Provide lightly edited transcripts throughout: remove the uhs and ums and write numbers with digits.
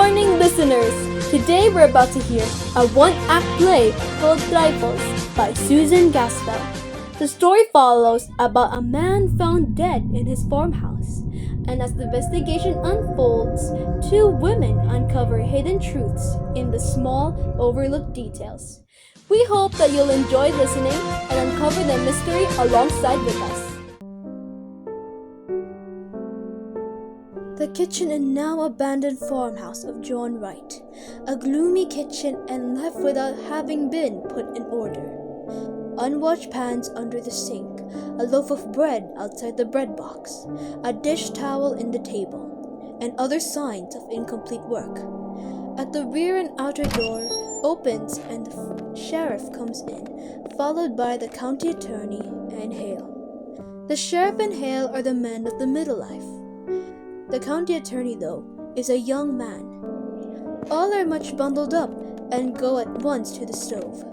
morning, listeners! Today we're about to hear a one-act play called Trifles by Susan Gaspel. The story follows about a man found dead in his farmhouse, and as the investigation unfolds, two women uncover hidden truths in the small, overlooked details. We hope that you'll enjoy listening and uncover the mystery alongside with us. The kitchen and now abandoned farmhouse of John Wright. A gloomy kitchen and left without having been put in order. Unwashed pans under the sink, a loaf of bread outside the bread box, a dish towel in the table, and other signs of incomplete work. At the rear and outer door opens and the sheriff comes in, followed by the county attorney and Hale. The sheriff and Hale are the men of the middle life. The county attorney, though, is a young man. All are much bundled up and go at once to the stove.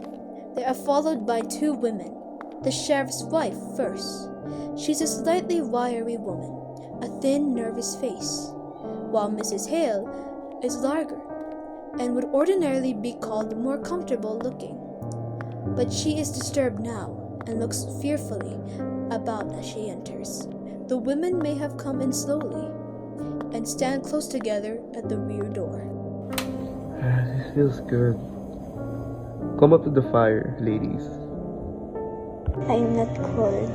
They are followed by two women. The sheriff's wife first. She's a slightly wiry woman, a thin, nervous face, while Mrs. Hale is larger and would ordinarily be called more comfortable looking. But she is disturbed now and looks fearfully about as she enters. The women may have come in slowly and stand close together at the rear door. This feels good. Come up to the fire, ladies. I am not cold.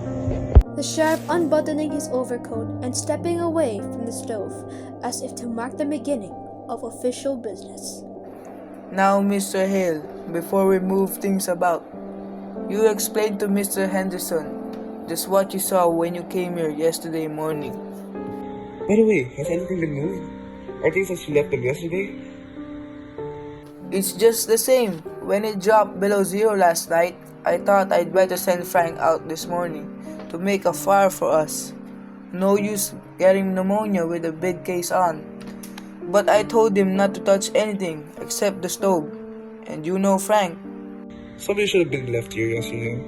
The sheriff unbuttoning his overcoat and stepping away from the stove as if to mark the beginning of official business. Now, Mr. Hale, before we move things about, you explain to Mr. Henderson just what you saw when you came here yesterday morning. By the way, has anything been moved? Are things as you left them yesterday? It's just the same. When it dropped below zero last night, I thought I'd better send Frank out this morning to make a fire for us. No use getting pneumonia with a big case on. But I told him not to touch anything except the stove. And you know Frank. Somebody should have been left here yesterday.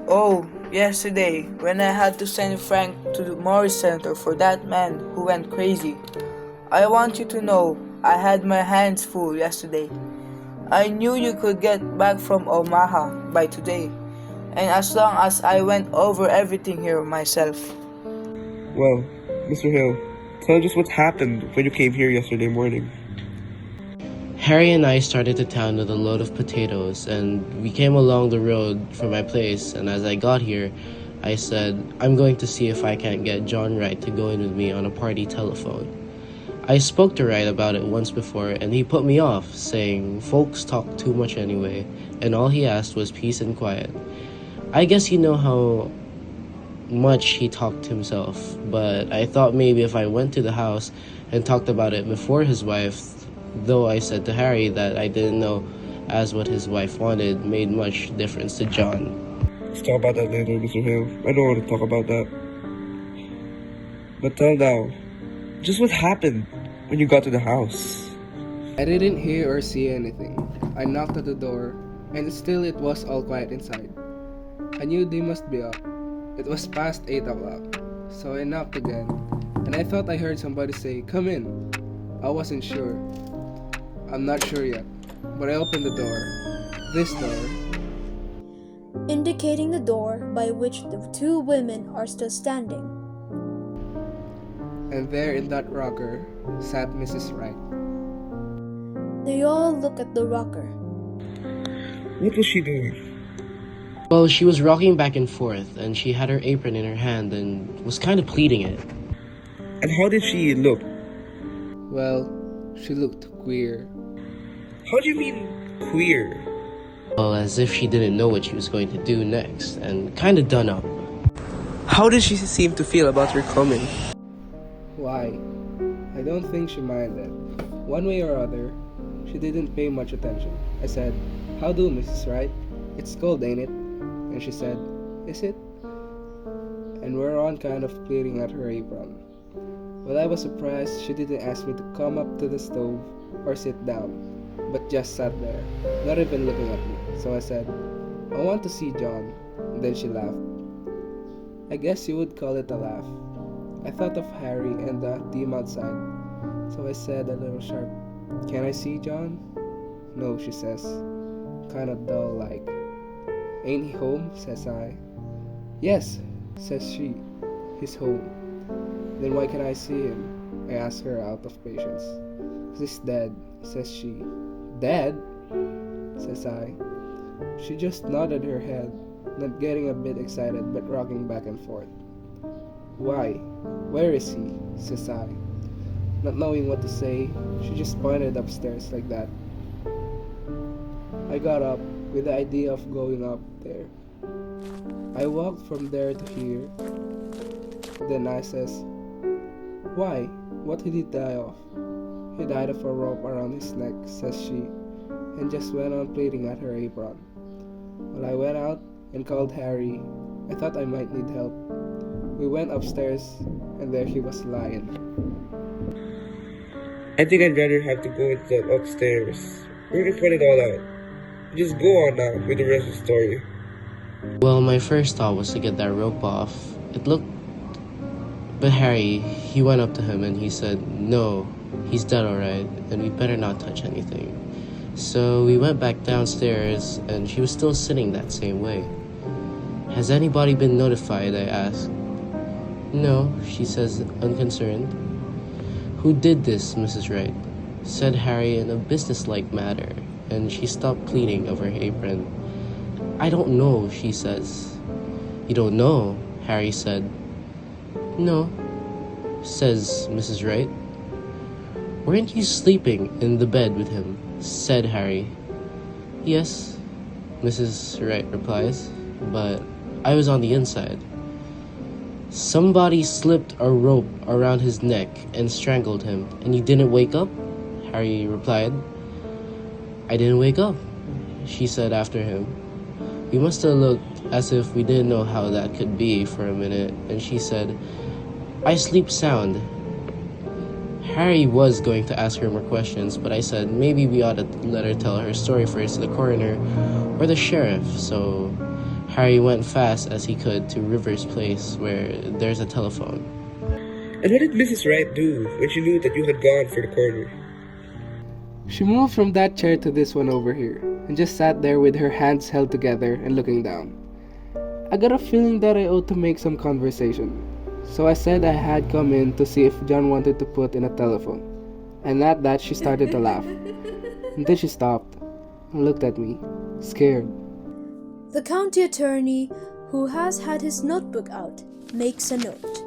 Oh, yesterday, when I had to send Frank to the Morris Center for that man who went crazy. I want you to know, I had my hands full yesterday. I knew you could get back from Omaha by today, and as long as I went over everything here myself. Well, Mr. Hill, tell us what happened when you came here yesterday morning. Harry and I started to town with a load of potatoes, and we came along the road from my place, and as I got here, I said, I'm going to see if I can't get John Wright to go in with me on a party telephone. I spoke to Wright about it once before, and he put me off, saying folks talk too much anyway, and all he asked was peace and quiet. I guess you know how much he talked himself, but I thought maybe if I went to the house and talked about it before his wife, though I said to Harry that I didn't know as what his wife wanted made much difference to John. Let's talk about that later, Mr. Hill. I don't want to talk about that. But tell now, just what happened when you got to the house? I didn't hear or see anything. I knocked at the door, and still it was all quiet inside. I knew they must be up. It was past 8 o'clock, so I knocked again, and I thought I heard somebody say, "Come in." I wasn't sure. I'm not sure yet, but I opened the door. This door. Indicating the door by which the two women are still standing. And there in that rocker sat Mrs. Wright. They all look at the rocker. What was she doing? Well, she was rocking back and forth, and she had her apron in her hand and was kind of pleating it. And how did she look? Well, she looked queer. How do you mean queer? Well, as if she didn't know what she was going to do next, and kind of done up. How did she seem to feel about your coming? Why? I don't think she minded. One way or other, she didn't pay much attention. I said, "How do, Mrs. Wright? It's cold, ain't it?" And she said, "Is it?" And we're on kind of pleading at her apron. Well, I was surprised she didn't ask me to come up to the stove or sit down, but just sat there, not even looking at me. So I said, "I want to see John." And then she laughed. I guess you would call it a laugh. I thought of Harry and the team outside, So I said a little sharp, "Can I see John?" "No," she says, kinda dull like. "Ain't he home?" says I. "Yes," says she, "he's home." "Then why can't I see him?" I ask her out of patience. "'Cause he's dead," says she. "Dead?" says I. She just nodded her head, not getting a bit excited but rocking back and forth. "Why? Where is he?" says I. Not knowing what to say, she just pointed upstairs like that. I got up with the idea of going up there. I walked from there to here. Then I says, "Why? What did he die of?" "He died of a rope around his neck," says she, and just went on pleating at her apron. Well, I went out and called Harry. I thought I might need help. We went upstairs, and there he was lying. I think I'd rather have to go with them upstairs. We're gonna find it all out. Just go on now with the rest of the story. Well, my first thought was to get that rope off. It looked... But Harry, he went up to him and he said, "No, he's dead alright, and we better not touch anything." So we went back downstairs, and she was still sitting that same way. "Has anybody been notified?" I asked. "No," she says, unconcerned. "Who did this, Mrs. Wright?" said Harry in a businesslike manner, and she stopped pleating over her apron. "I don't know," she says. "You don't know?" Harry said. "No," says Mrs. Wright. "Weren't you sleeping in the bed with him?" said Harry. "Yes," Mrs. Wright replies, "but I was on the inside." "Somebody slipped a rope around his neck and strangled him, and you didn't wake up?" Harry replied. "I didn't wake up," she said after him. We must have looked as if we didn't know how that could be for a minute, and she said, "I sleep sound." Harry was going to ask her more questions, but I said maybe we ought to let her tell her story first to the coroner or the sheriff, so Harry went fast as he could to River's place where there's a telephone. And what did Mrs. Wright do when she knew that you had gone for the coroner? She moved from that chair to this one over here, and just sat there with her hands held together and looking down. I got a feeling that I ought to make some conversation, so I said I had come in to see if John wanted to put in a telephone. And at that she started to laugh. And then she stopped and looked at me, scared. The county attorney, who has had his notebook out, makes a note.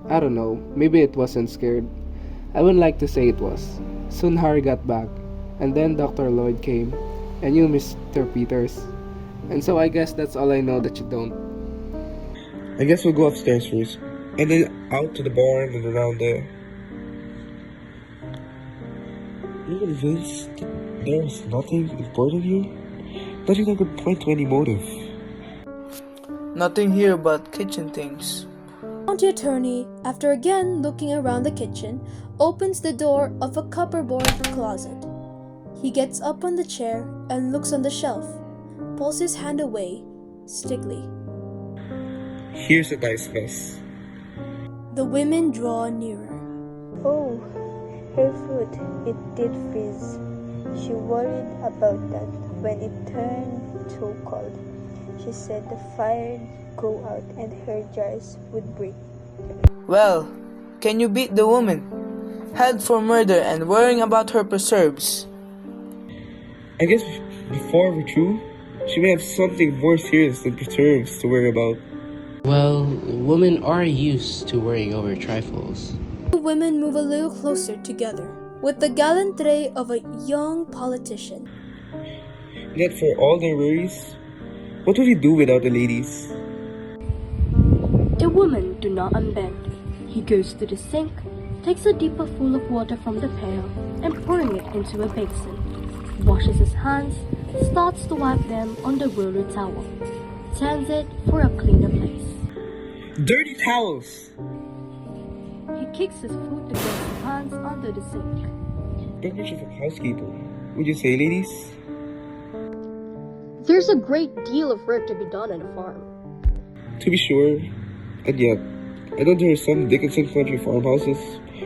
I don't know, maybe it wasn't scared. I wouldn't like to say it was. Soon Harry got back, and then Dr. Lloyd came, and you, Mr. Peters. And so I guess that's all I know that you don't. I guess we'll go upstairs first, and then out to the barn and around there. You're convinced there was nothing important here? Nothing that could point to any motive. Nothing here but kitchen things. The county attorney, after again looking around the kitchen, opens the door of a cupboard closet. He gets up on the chair and looks on the shelf, pulls his hand away, stickly. Here's a nice mess. The women draw nearer. Oh, her foot, it did freeze. She worried about that when it turned too cold. She said the fire'd go out and her jars would break. Well, can you beat the woman? Held for murder and worrying about her preserves. I guess before we're through, she may have something more serious than preserves to worry about. Well, women are used to worrying over trifles. The women move a little closer together, with the gallantry of a young politician. Yet for all their worries, what would he do without the ladies? The women do not unbend. He goes to the sink, takes a dipper full of water from the pail, and pouring it into a basin. Washes his hands, starts to wipe them on the roller towel, turns it for a cleaner place. Dirty towels! He kicks his foot against his hands under the sink. Not much of a housekeeper, would you say, ladies? There's a great deal of work to be done on a farm. To be sure, and yet, I know there are some Dickinson country farmhouses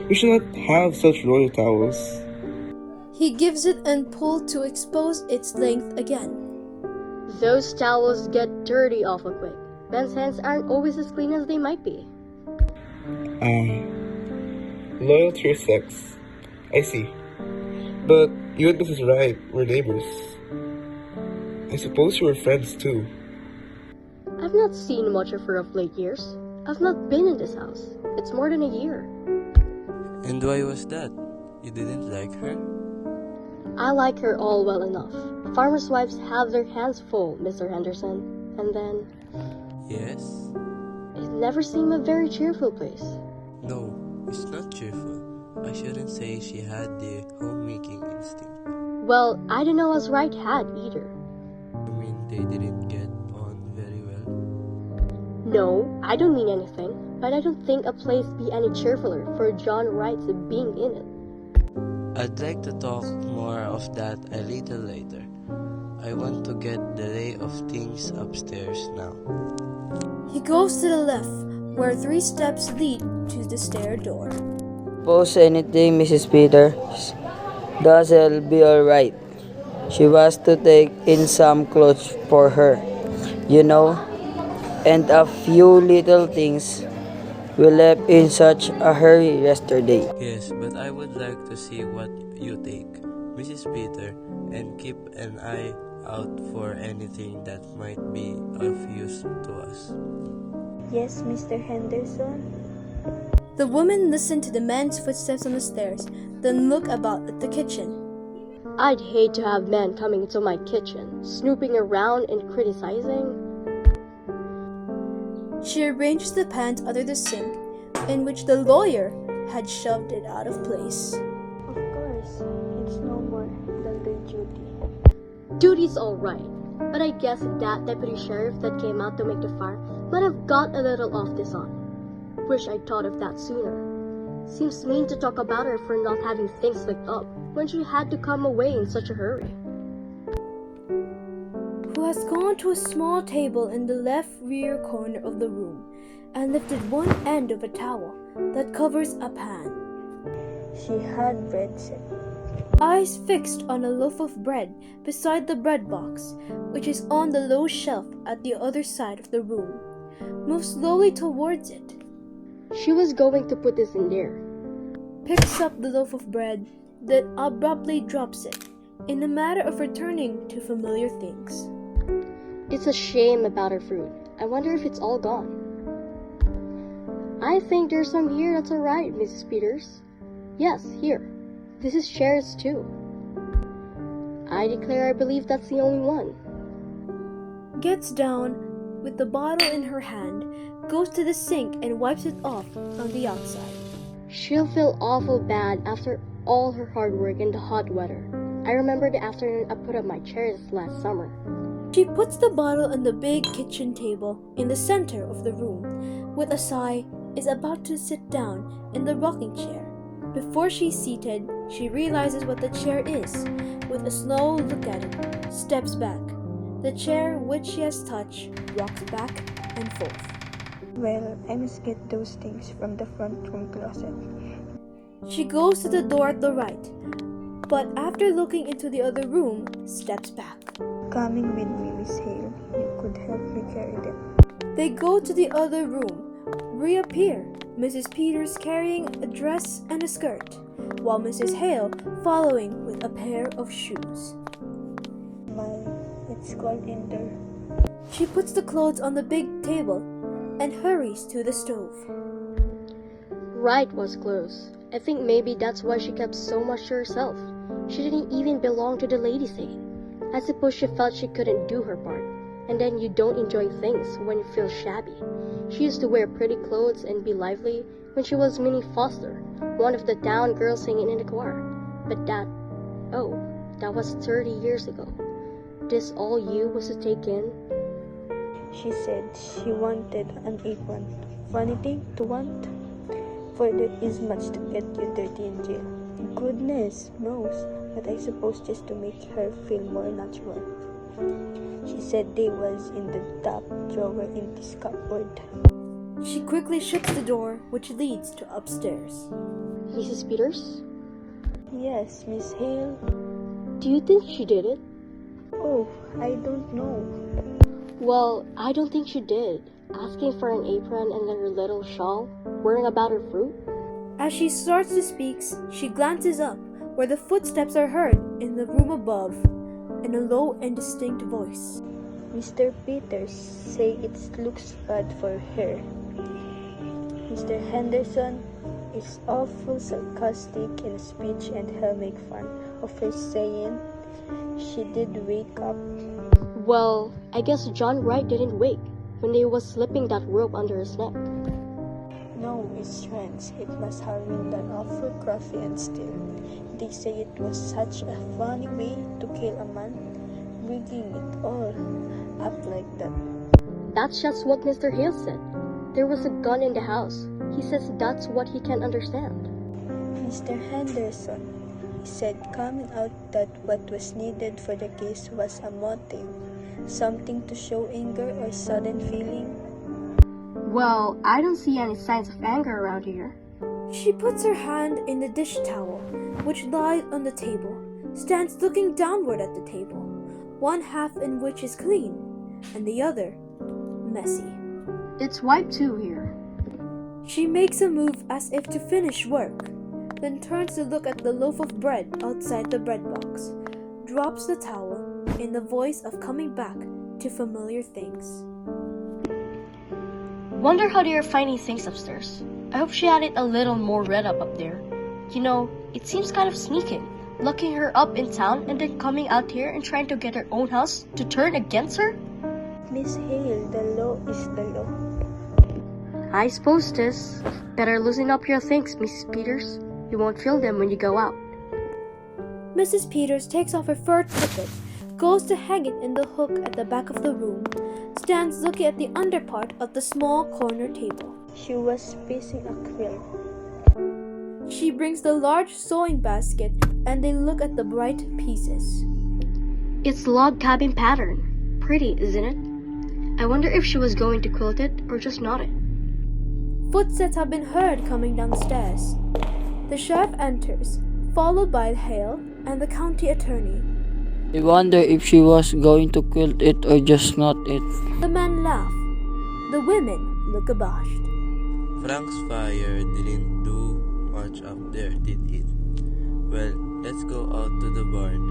You should not have such royal towels. He gives it and pulls to expose its length again. Those towels get dirty awful quick. Ben's hands aren't always as clean as they might be. Loyal to your sex. I see. But you and Mrs. Wright were neighbors. I suppose you were friends too. I've not seen much of her of late years. I've not been in this house. It's more than a year. And why was that? You didn't like her? I like her all well enough. Farmers' wives have their hands full, Mr. Henderson. And then, Yes? it never seemed a very cheerful place. No, it's not cheerful. I shouldn't say she had the homemaking instinct. Well, I don't know as Wright had either. I mean, they didn't get on very well. No, I don't mean anything, but I don't think a place be any cheerfuler for John Wright's being in it. I'd like to talk more of that a little later. I want to get the lay of things upstairs now. He goes to the left, where 3 steps lead to the stair door. Suppose anything, Mrs. Peters. That'll be alright. She was to take in some clothes for her, you know, and a few little things we left in such a hurry yesterday. Yes, but I would like to see what you take, Mrs. Peter, and keep an eye out for anything that might be of use to us. Yes, Mr. Henderson? The woman listened to the man's footsteps on the stairs, then looked about at the kitchen. I'd hate to have men coming into my kitchen, snooping around and criticizing. She arranged the pans under the sink, in which the lawyer had shoved it out of place. Of course, it's no more than their duty. Duty's alright, but I guess that deputy sheriff that came out to make the fire might have got a little off this on. Wish I'd thought of that sooner. Seems mean to talk about her for not having things licked up when she had to come away in such a hurry. Who has gone to a small table in the left rear corner of the room and lifted one end of a towel that covers a pan. She had bread set. Eyes fixed on a loaf of bread beside the bread box, which is on the low shelf at the other side of the room, moves slowly towards it. She was going to put this in there. Picks up the loaf of bread, then abruptly drops it, in a matter of returning to familiar things. It's a shame about her fruit. I wonder if it's all gone. I think there's some here that's alright, Mrs. Peters. Yes, here. This is Cher's too. I declare I believe that's the only one. Gets down with the bottle in her hand, goes to the sink and wipes it off on the outside. She'll feel awful bad after all her hard work in the hot weather. I remember the afternoon I put up my chairs last summer. She puts the bottle on the big kitchen table in the center of the room. With a sigh, is about to sit down in the rocking chair. Before she's seated, she realizes what the chair is. With a slow look at it, steps back. The chair which she has touched rocks back and forth. Well, I must get those things from the front room closet. She goes to the door at the right, but after looking into the other room, steps back. Coming with me, Miss Hale. You could help me carry them. They go to the other room, reappear, Mrs. Peters carrying a dress and a skirt, while Mrs. Hale following with a pair of shoes. It's cold in there. She puts the clothes on the big table and hurries to the stove. Wright was close. I think maybe that's why she kept so much to herself. She didn't even belong to the ladies' aid. I suppose she felt she couldn't do her part. And then you don't enjoy things when you feel shabby. She used to wear pretty clothes and be lively when she was Minnie Foster, one of the town girls singing in the choir. But that was 30 years ago. This all you was to take in? She said she wanted an apron. Funny thing to want, for there is much to get you dirty in jail. Goodness knows, but I suppose just to make her feel more natural. She said they was in the top drawer in this cupboard. She quickly shuts the door, which leads to upstairs. Mrs. Peters? Yes, Miss Hale. Do you think she did it? Oh, I don't know. Well, I don't think she did. Asking for an apron and then her little shawl, worrying about her fruit. As she starts to speak, she glances up where the footsteps are heard in the room above, in a low and distinct voice. Mr. Peters say it looks bad for her. Mr. Henderson is awful sarcastic in speech and he'll make fun of her saying she did wake up. Well, I guess John Wright didn't wake when he was slipping that rope under his neck. No, Miss Trent, it must have been done awful crafty and still. They say it was such a funny way to kill a man, rigging it all up like that. That's just what Mr. Hale said. There was a gun in the house. He says that's what he can understand. Mr. Henderson, he said coming out that what was needed for the case was a motive, something to show anger or sudden feeling. Well, I don't see any signs of anger around here. She puts her hand in the dish towel, which lies on the table, stands looking downward at the table, one half in which is clean, and the other messy. It's wiped too here. She makes a move as if to finish work, then turns to look at the loaf of bread outside the bread box, drops the towel in the voice of coming back to familiar things. Wonder how they are finding things upstairs. I hope she had it a little more read up there. You know, it seems kind of sneaking, locking her up in town and then coming out here and trying to get her own house to turn against her? Miss Hale, the law is the law. I suppose this. Better loosen up your things, Mrs. Peters. You won't feel them when you go out. Mrs. Peters takes off her fur tippet, goes to hang it in the hook at the back of the room, stands looking at the underpart of the small corner table. She was piecing a quilt. She brings the large sewing basket and they look at the bright pieces. It's log cabin pattern. Pretty, isn't it? I wonder if she was going to quilt it or just knot it. Footsteps have been heard coming down the stairs. The sheriff enters, followed by Hale and the county attorney. I wonder if she was going to quilt it or just knot it. The men laugh. The women look abashed. Frank's fire didn't do much up there, did it? Well, let's go out to the barn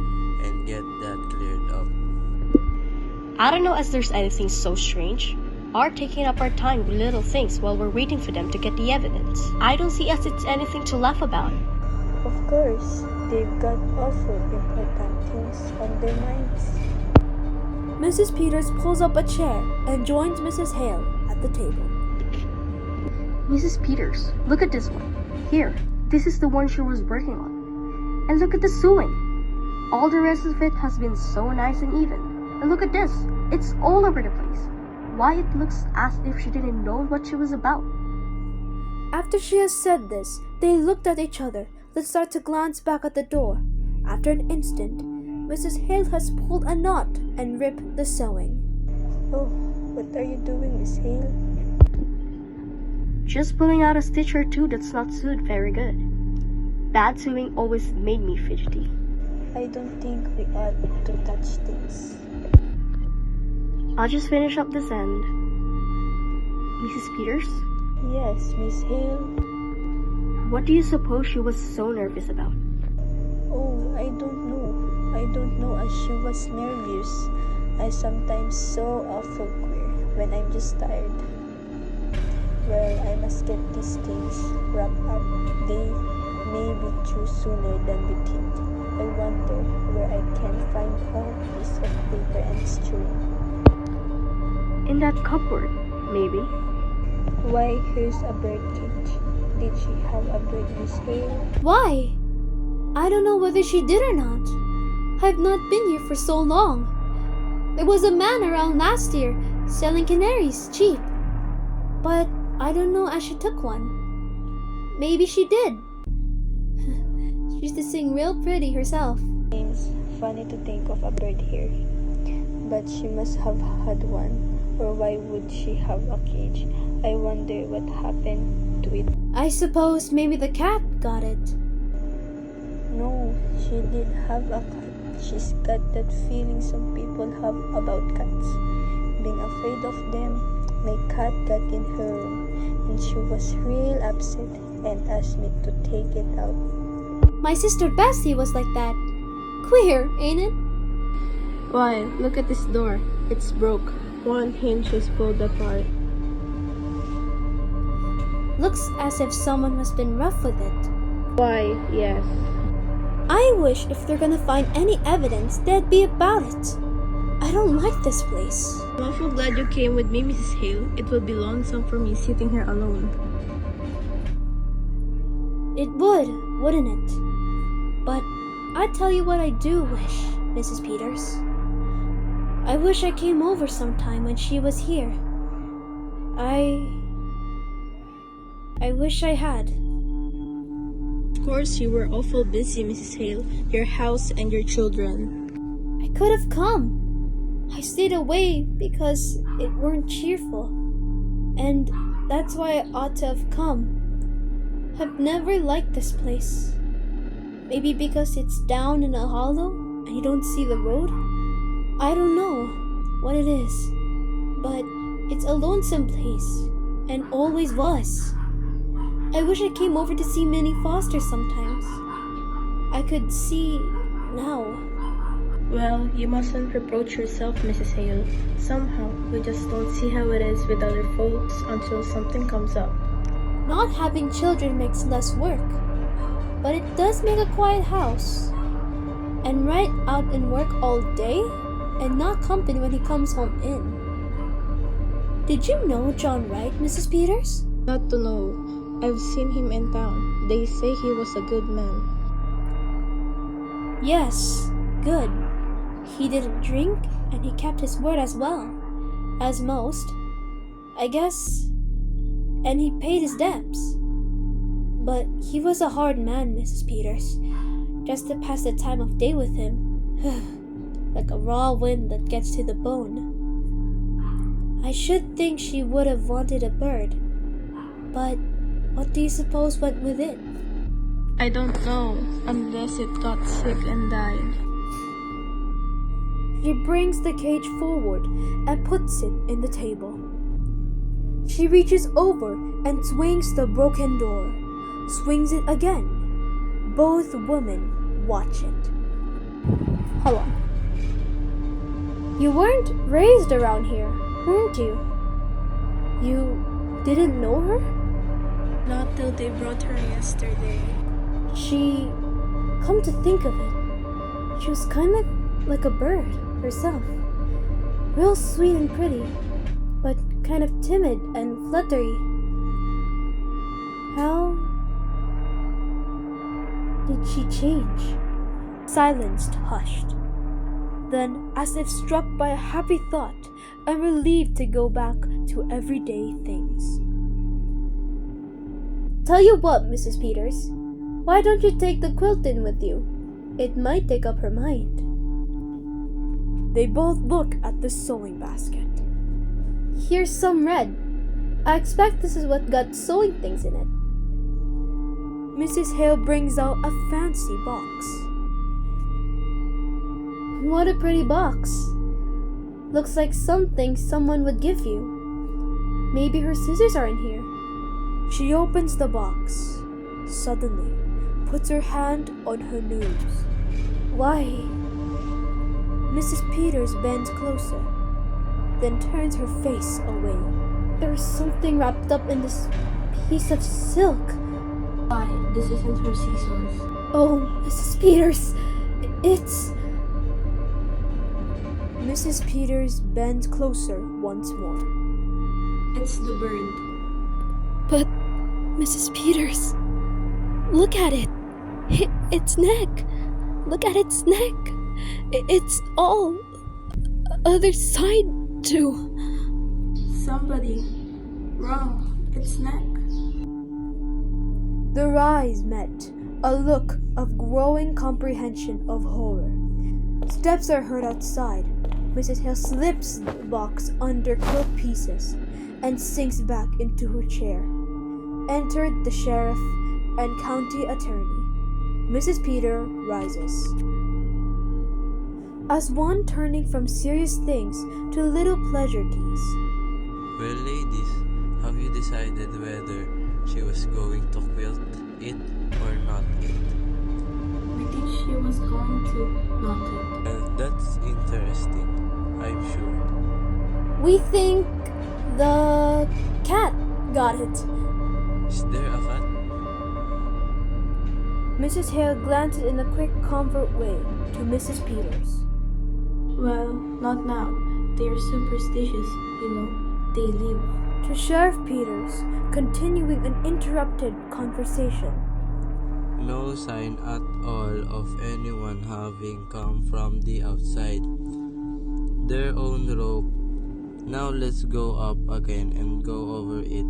and get that cleared up. I don't know as there's anything so strange. Are taking up our time with little things while we're waiting for them to get the evidence. I don't see as it's anything to laugh about. Of course, they've got awful important things on their minds. Mrs. Peters pulls up a chair and joins Mrs. Hale at the table. Mrs. Peters, look at this one. Here, this is the one she was working on. And look at the sewing. All the rest of it has been so nice and even. And look at this. It's all over the place. Why it looks as if she didn't know what she was about. After she has said this, they looked at each other, then start to glance back at the door. After an instant, Mrs. Hale has pulled a knot and ripped the sewing. Oh, what are you doing, Miss Hale? Just pulling out a stitch or two that's not sewed very good. Bad sewing always made me fidgety. I don't think we ought to touch things. I'll just finish up this end. Mrs. Peters? Yes, Miss Hale. What do you suppose she was so nervous about? Oh, I don't know. I don't know as she was nervous. I sometimes so awful queer when I'm just tired. Well, I must get these things wrapped up. They may be through sooner than we think. I wonder where I can find a piece of paper and string. In that cupboard, maybe. Why, here's a bird cage. Did she have a bird, Miss Hale? Why? I don't know whether she did or not. I've not been here for so long. There was a man around last year selling canaries cheap. But I don't know as she took one. Maybe she did. She used to sing real pretty herself. It's funny to think of a bird here. But she must have had one. Or why would she have a cage? I wonder what happened to it. I suppose maybe the cat got it. No, she did have a cat. She's got that feeling some people have about cats. Being afraid of them, my cat got in her room and she was real upset and asked me to take it out. My sister Bessie was like that. Queer, ain't it? Why, look at this door. It's broke. One hinge is pulled apart. Looks as if someone has been rough with it. Why, yes. I wish if they're gonna find any evidence, they'd be about it. I don't like this place. I'm awful glad you came with me, Mrs. Hale. It will be lonesome for me sitting here alone. It would, wouldn't it? But I tell you what I do wish, Mrs. Peters. I wish I came over sometime when she was here. I wish I had. Of course, you were awful busy, Mrs. Hale. Your house and your children. I could have come. I stayed away because it weren't cheerful. And that's why I ought to have come. I've never liked this place. Maybe because it's down in a hollow and you don't see the road? I don't know what it is, but it's a lonesome place and always was. I wish I came over to see Minnie Foster sometimes. I could see now. Well, you mustn't reproach yourself, Mrs. Hale. Somehow, we just don't see how it is with other folks until something comes up. Not having children makes less work, but it does make a quiet house. And right out and work all day and not company when he comes home in. Did you know John Wright, Mrs. Peters? Not to know. I've seen him in town. They say he was a good man. Yes, good. He didn't drink and he kept his word as well. As most, I guess. And he paid his debts. But he was a hard man, Mrs. Peters. Just to pass the time of day with him. Like a raw wind that gets to the bone. I should think she would have wanted a bird. But what do you suppose went with it? I don't know, unless it got sick and died. She brings the cage forward and puts it in the table. She reaches over and swings the broken door. Swings it again. Both women watch it. Hello. You weren't raised around here, weren't you? You didn't know her? Not till they brought her yesterday. She, come to think of it, she was kind of like a bird herself. Real sweet and pretty, but kind of timid and fluttery. How did she change? Silenced, hushed. Then, as if struck by a happy thought, I'm relieved to go back to everyday things. Tell you what, Mrs. Peters, why don't you take the quilt in with you? It might take up her mind. They both look at the sewing basket. Here's some red. I expect this is what got sewing things in it. Mrs. Hale brings out a fancy box. What a pretty box. Looks like something someone would give you. Maybe her scissors are in here. She opens the box. Suddenly, puts her hand on her nose. Why? Mrs. Peters bends closer, then turns her face away. There's something wrapped up in this piece of silk. Why, this isn't her scissors. Oh, Mrs. Peters, it's... Mrs. Peters bends closer once more. It's the bird. But, Mrs. Peters, look at it. Its neck. Look at its neck. It's all other side to. Somebody wrong its neck. Their eyes met, a look of growing comprehension of horror. Steps are heard outside. Mrs. Hale slips the box under quilt pieces and sinks back into her chair. entered the sheriff and county attorney. Mrs. Peter rises. As one turning from serious things to little pleasantries. Well, ladies, have you decided whether she was going to quilt it or not it? We think she was going to not it. Well, that's interesting, I'm sure. We think the cat got it. Is there a cat? Mrs. Hale glanced in a quick comfort way to Mrs. Peters. Well, not now. They are superstitious, you know. They live. To Sheriff Peters, continuing an interrupted conversation. No sign at all of anyone having come from the outside. Their own rope. Now let's go up again and go over it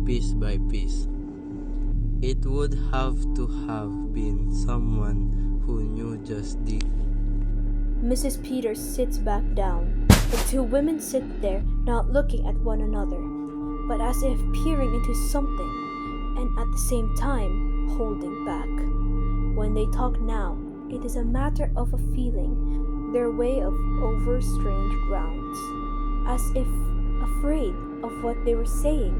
piece by piece. It would have to have been someone who knew just the... Mrs. Peters sits back down. The two women sit there, not looking at one another, but as if peering into something, and at the same time holding back. When they talk now, it is a matter of a feeling, their way of over strange grounds, as if afraid of what they were saying,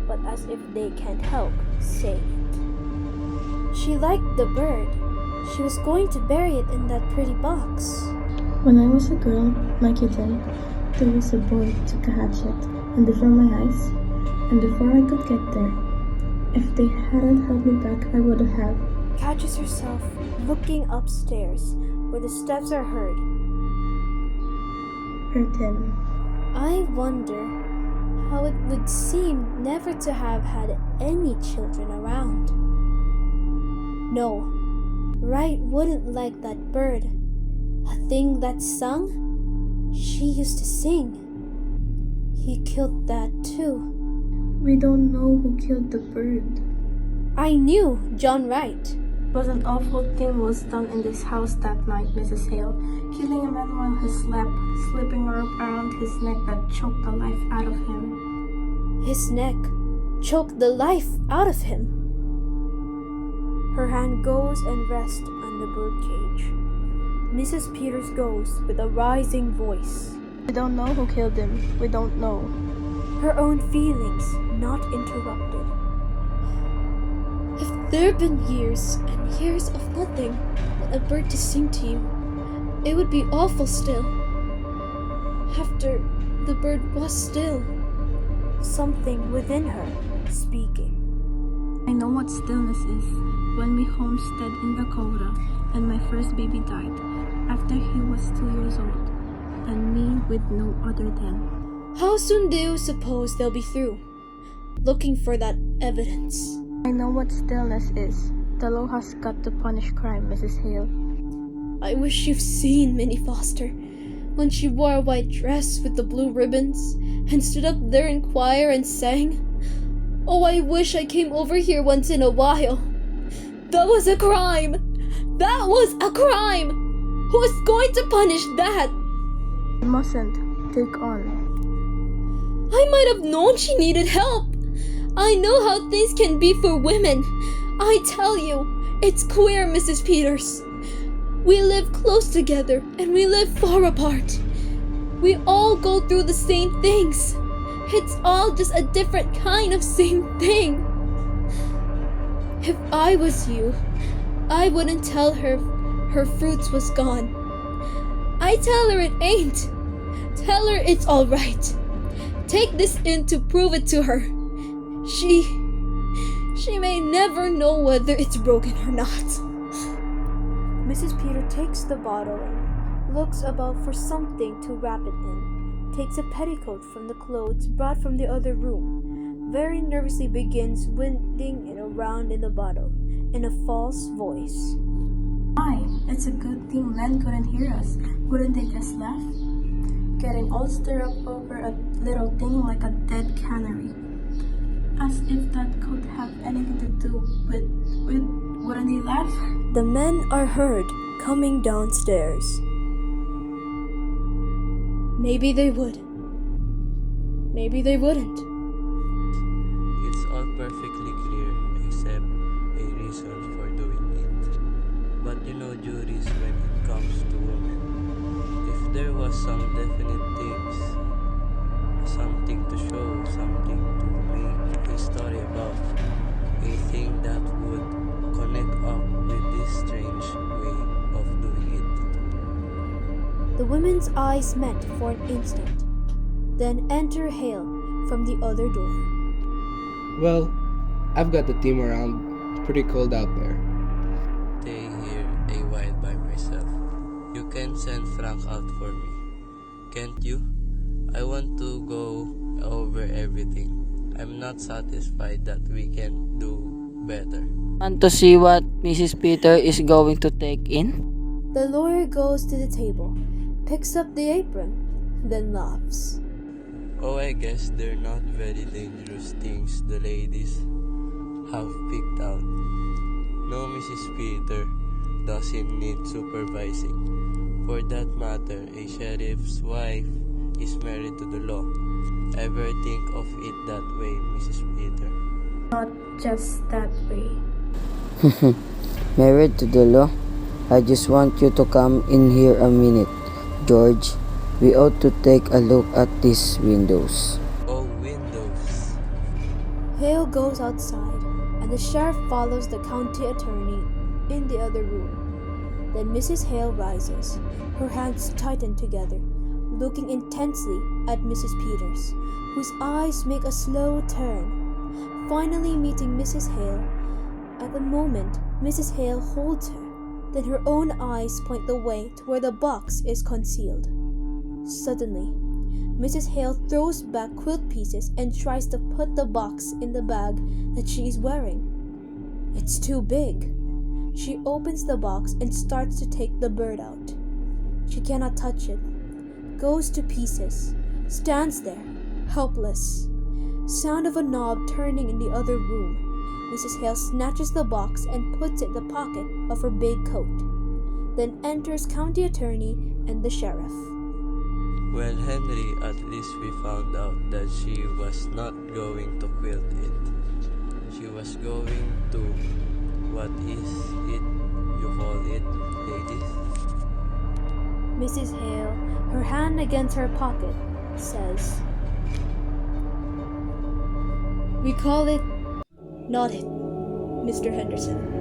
but as if they can't help saying it. She liked the bird. She was going to bury it in that pretty box. When I was a girl, my kitten, there was a boy who took a hatchet, and before my eyes, and before I could get there, if they hadn't held me back, I would have. Catches herself looking upstairs, where the steps are heard. Hurt him. I wonder how it would seem never to have had any children around. No, Wright wouldn't like that bird. A thing that sung? She used to sing. He killed that too. We don't know who killed the bird. I knew John Wright. But an awful thing was done in this house that night, Mrs. Hale. Killing a man while he slept, slipping a rope around his neck that choked the life out of him. His neck choked the life out of him. Her hand goes and rests on the birdcage. Mrs. Peters goes with a rising voice. We don't know who killed him. We don't know. Her own feelings not interrupted. If there had been years and years of nothing but a bird to sing to you, it would be awful still. After the bird was still, something within her speaking. I know what stillness is. When we homestead in Dakota and my first baby died after he was 2 years old, and me with no other then. How soon do you suppose they'll be through, looking for that evidence? I know what stillness is. The law has got to punish crime, Mrs. Hale. I wish you've seen Minnie Foster when she wore a white dress with the blue ribbons and stood up there in choir and sang. Oh, I wish I came over here once in a while. That was a crime! That was a crime! Who is going to punish that? You mustn't take on. I might have known she needed help. I know how things can be for women. I tell you, it's queer, Mrs. Peters. We live close together and we live far apart. We all go through the same things. It's all just a different kind of same thing. If I was you, I wouldn't tell her her fruits was gone. I tell her it ain't. Tell her it's all right. Take this in to prove it to her. She may never know whether it's broken or not. Mrs. Peter takes the bottle and looks about for something to wrap it in. Takes a petticoat from the clothes brought from the other room. Very nervously begins winding it around in the bottle in a false voice. Why? It's a good thing Len couldn't hear us. Wouldn't they just laugh? Getting all stirred up over a little thing like a dead canary. As if that could have anything to do with wouldn't they laugh? The men are heard coming downstairs. Maybe they would. Maybe they wouldn't. It's all perfectly clear. juries when it comes to women. If there was some definite tips, something to show, something to make a story about, a thing that would connect up with this strange way of doing it. The women's eyes met for an instant, then enter Hale from the other door. Well, I've got the team around. Pretty cold out there. Stay here a while by myself. You can send Frank out for me, can't you? I want to go over everything. I'm not satisfied that we can do better. Want to see what Mrs. Peter is going to take in? The lawyer goes to the table, picks up the apron, then laughs. Oh, I guess they're not very dangerous things the ladies have picked out. No, Mrs. Peter doesn't need supervising. For that matter, a sheriff's wife is married to the law. Ever think of it that way, Mrs. Peter? Not just that way. Married to the law? I just want you to come in here a minute, George. We ought to take a look at these windows. Oh, windows. Hale goes outside, and the sheriff follows the county attorney in the other room. Then Mrs. Hale rises, her hands tightened together, looking intensely at Mrs. Peters, whose eyes make a slow turn, finally meeting Mrs. Hale. At the moment, Mrs. Hale holds her, then her own eyes point the way to where the box is concealed. Suddenly, Mrs. Hale throws back quilt pieces and tries to put the box in the bag that she is wearing. It's too big. She opens the box and starts to take the bird out. She cannot touch it. Goes to pieces. Stands there, helpless. Sound of a knob turning in the other room. Mrs. Hale snatches the box and puts it in the pocket of her big coat. Then enters county attorney and the sheriff. Well, Henry, at least we found out that she was not going to quilt it. She was going to, what is it you call it, ladies? Mrs. Hale, her hand against her pocket, says, "We call it Not It, Mr. Henderson."